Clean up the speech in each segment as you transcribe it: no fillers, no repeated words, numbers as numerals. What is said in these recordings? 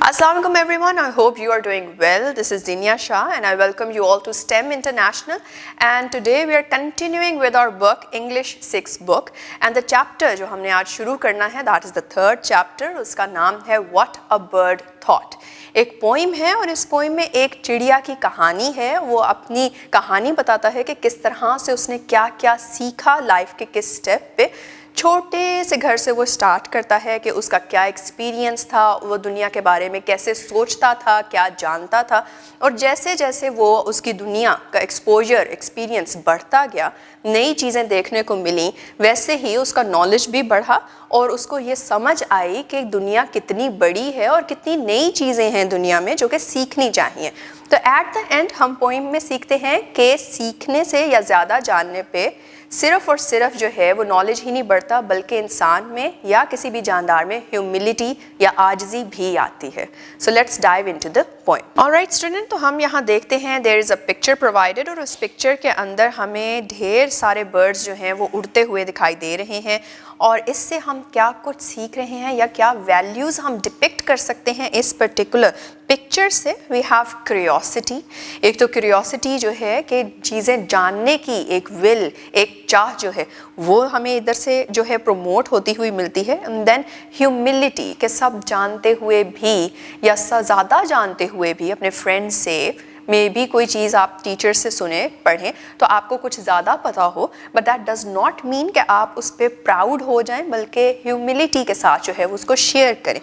Assalamualaikum everyone, I hope you are doing well. This is Dinya Shah and I welcome you all to STEM International, and today we are continuing with our book English 6 book, and the chapter जो हमने आज शुरू करना है that is the third chapter. उसका नाम है What a Bird Thought. एक पोइम है और इस पोइम में एक चिड़िया की कहानी है. वो अपनी कहानी बताता है कि किस तरह से उसने क्या क्या सीखा लाइफ के किस स्टेप पे. छोटे से घर से वो स्टार्ट करता है कि उसका क्या एक्सपीरियंस था, वो दुनिया के बारे में कैसे सोचता था, क्या जानता था, और जैसे जैसे वो उसकी दुनिया का एक्सपोजर एक्सपीरियंस बढ़ता गया, नई चीज़ें देखने को मिली, वैसे ही उसका नॉलेज भी बढ़ा और उसको ये समझ आई कि दुनिया कितनी बड़ी है और कितनी नई चीज़ें हैं दुनिया में जो कि सीखनी चाहिए. तो एट द एंड हम पोइम में सीखते हैं कि सीखने से या ज़्यादा जानने पे सिर्फ़ और सिर्फ जो है वो नॉलेज ही नहीं बढ़ता, बल्कि इंसान में या किसी भी जानदार में ह्यूमिलिटी या आजिज़ी भी आती है. So let's dive into the point. Alright student, तो हम यहाँ देखते हैं there is a picture provided और उस पिक्चर के अंदर हमें ढेर सारे बर्ड्स जो हैं वो उड़ते हुए दिखाई दे रहे हैं, और इससे हम क्या कुछ सीख रहे हैं या क्या वैल्यूज़ हम डिपिक्ट कर सकते हैं इस पर्टिकुलर पिक्चर से. We have curiosity. एक तो क्यूरियोसिटी जो है कि चीज़ें जानने की एक विल, एक चाह जो है वो हमें इधर से जो है प्रोमोट होती हुई मिलती है. एंड देन ह्यूमिलिटी कि सब जानते हुए भी या ज़्यादा जानते हुए भी अपने फ्रेंड्स से मे बी कोई चीज़ आप टीचर से सुने पढ़ें तो आपको कुछ ज़्यादा पता हो, but that does not mean कि आप उस पर प्राउड हो जाएं, बल्कि ह्यूमिलिटी के साथ जो है उसको शेयर करें.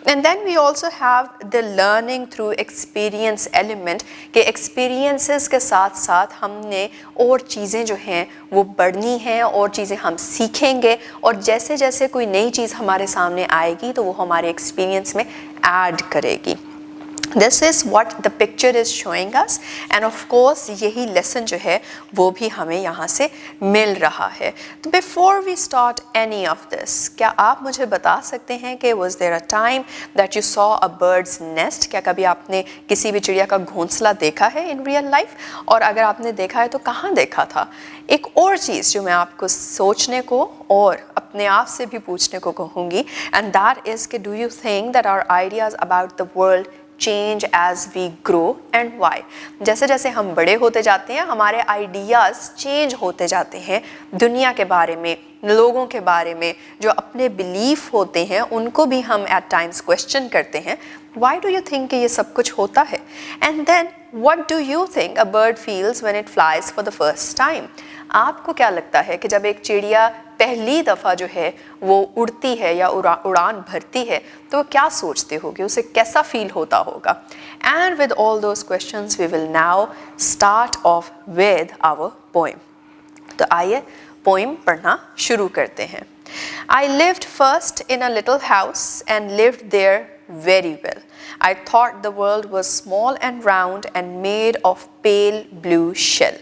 And then we also have the learning through experience element कि एक्सपीरियंसेस के साथ साथ हमने और चीज़ें जो हैं वो बढ़नी हैं और चीज़ें हम सीखेंगे, और जैसे जैसे कोई नई चीज़ हमारे सामने आएगी तो वो हमारे एक्सपीरियंस में ऐड करेगी. This is what the picture is showing us, and of course यही lesson जो है वो भी हमें यहाँ से मिल रहा है. तो before we start any of this, क्या आप मुझे बता सकते हैं कि was there a time that you saw a bird's nest? क्या कभी आपने किसी भी चिड़िया का घोंसला देखा है in real life? और अगर आपने देखा है तो कहाँ देखा था? एक और चीज़ जो मैं आपको सोचने को और अपने आप से भी पूछने को कहूँगी, and that is कि do you think that our ideas about the world change as we grow and why? जैसे जैसे हम बड़े होते जाते हैं हमारे आइडियाज़ चेंज होते जाते हैं दुनिया के बारे में, लोगों के बारे में, जो अपने बिलीफ होते हैं उनको भी हम एट टाइम्स क्वेश्चन करते हैं. Why do you think कि ये सब कुछ होता है? And then what do you think a bird feels when it flies for the first time? आपको क्या लगता है कि जब एक चिड़िया पहली दफ़ा जो है वो उड़ती है या उड़ान भरती है तो वो क्या सोचते होगे, उसे कैसा फील होता होगा? And with all those questions we will now start off with our poem. तो आइए पोइम पढ़ना शुरू करते हैं. I lived first in a little house and lived there very well. I thought the world was small and round and made of pale blue shell.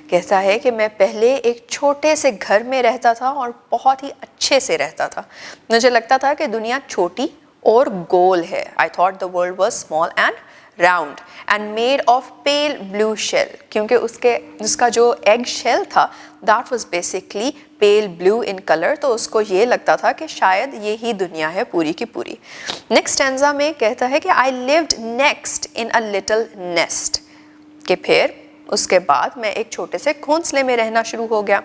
कहता है कि मैं पहले एक छोटे से घर में रहता था और बहुत ही अच्छे से रहता था. मुझे लगता था कि दुनिया छोटी और गोल है. I thought the world was small and round and made of pale blue shell, क्योंकि उसका जो egg shell था that was basically pale blue in color, तो उसको ये लगता था कि शायद ये ही दुनिया है पूरी की पूरी. नेक्स्ट स्टैंजा में कहता है कि I lived next in a little nest, कि फिर उसके बाद मैं एक छोटे से घोंसले में रहना शुरू हो गया.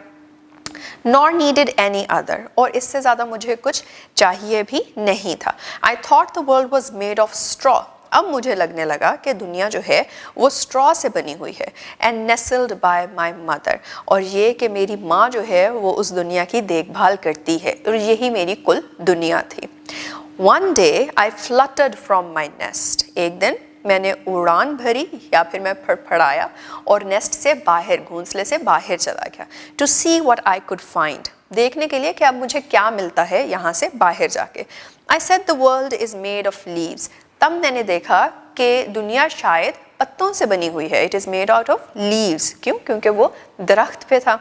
Nor needed any other, और इससे ज़्यादा मुझे कुछ चाहिए भी नहीं था. I thought the world was made of straw. अब मुझे लगने लगा कि दुनिया जो है वो स्ट्रॉ से बनी हुई है. And nestled by my mother, और ये कि मेरी माँ जो है वो उस दुनिया की देखभाल करती है, और यही मेरी कुल दुनिया थी. One day I fluttered from my nest. एक दिन मैंने उड़ान भरी या फिर मैं फड़फड़ाया और नेस्ट से बाहर, घोंसले से बाहर चला गया. To see what I could find, देखने के लिए कि अब मुझे क्या मिलता है यहाँ से बाहर जाके. I said the world is made of leaves. तब मैंने देखा कि दुनिया शायद पत्तों से बनी हुई है. It is made out of leaves. क्यों? क्योंकि वो दरख्त पे था.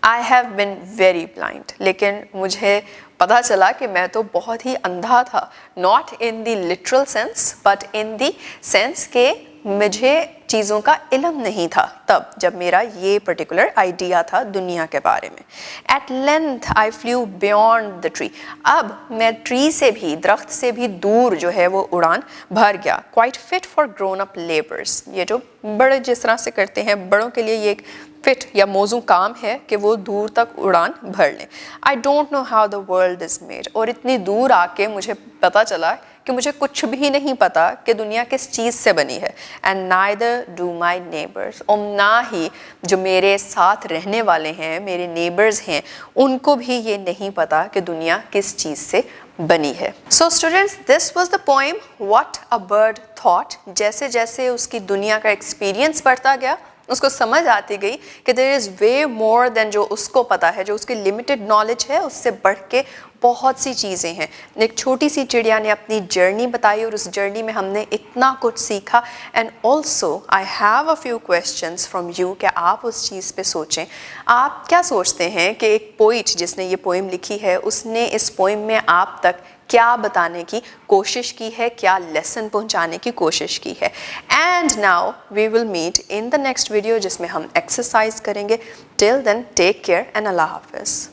I have been very blind, लेकिन मुझे पता चला कि मैं तो बहुत ही अंधा था. Not in the literal sense, but in the sense कि مجھے چیزوں کا علم نہیں تھا تب جب میرا یہ پرٹیکولر آئیڈیا تھا دنیا کے بارے میں. At length I flew beyond the tree. اب میں ٹری سے بھی, درخت سے بھی دور جو ہے وہ اڑان بھر گیا. Quite fit for grown up laborers. یہ جو بڑے جس طرح سے کرتے ہیں, بڑوں کے لیے یہ ایک فٹ یا موزوں کام ہے کہ وہ دور تک اڑان بھر لیں. I don't know how the world is made. اور اتنی دور آ کے مجھے پتہ چلا کہ مجھے کچھ بھی نہیں پتا کہ دنیا کس چیز سے بنی ہے. And neither do my neighbours. اور نہ ہی جو میرے ساتھ رہنے والے ہیں, میرے نیبرز ہیں, ان کو بھی یہ نہیں پتا کہ دنیا کس چیز سے بنی ہے. So students, this was the poem what a bird thought. جیسے جیسے اس کی دنیا کا ایکسپیرینس بڑھتا گیا, اس کو سمجھ آتی گئی کہ دیر از وے مور دین جو اس کو پتا ہے, جو اس کی لمیٹڈ نالج ہے اس سے بڑھ کے بہت سی چیزیں ہیں. ایک چھوٹی سی چڑیا نے اپنی جرنی بتائی اور اس جرنی میں ہم نے اتنا کچھ سیکھا. And also I have a few questions from you کہ آپ اس چیز پہ سوچیں. آپ کیا سوچتے ہیں کہ ایک پوئٹ جس نے یہ پوئم لکھی ہے, اس نے اس پوئم میں آپ تک کیا بتانے کی کوشش کی ہے, کیا لیسن پہنچانے کی کوشش کی ہے. And now we will meet in the next video جس میں ہم ایکسرسائز کریں گے. ٹل دین ٹیک کیئر اینڈ اللہ حافظ.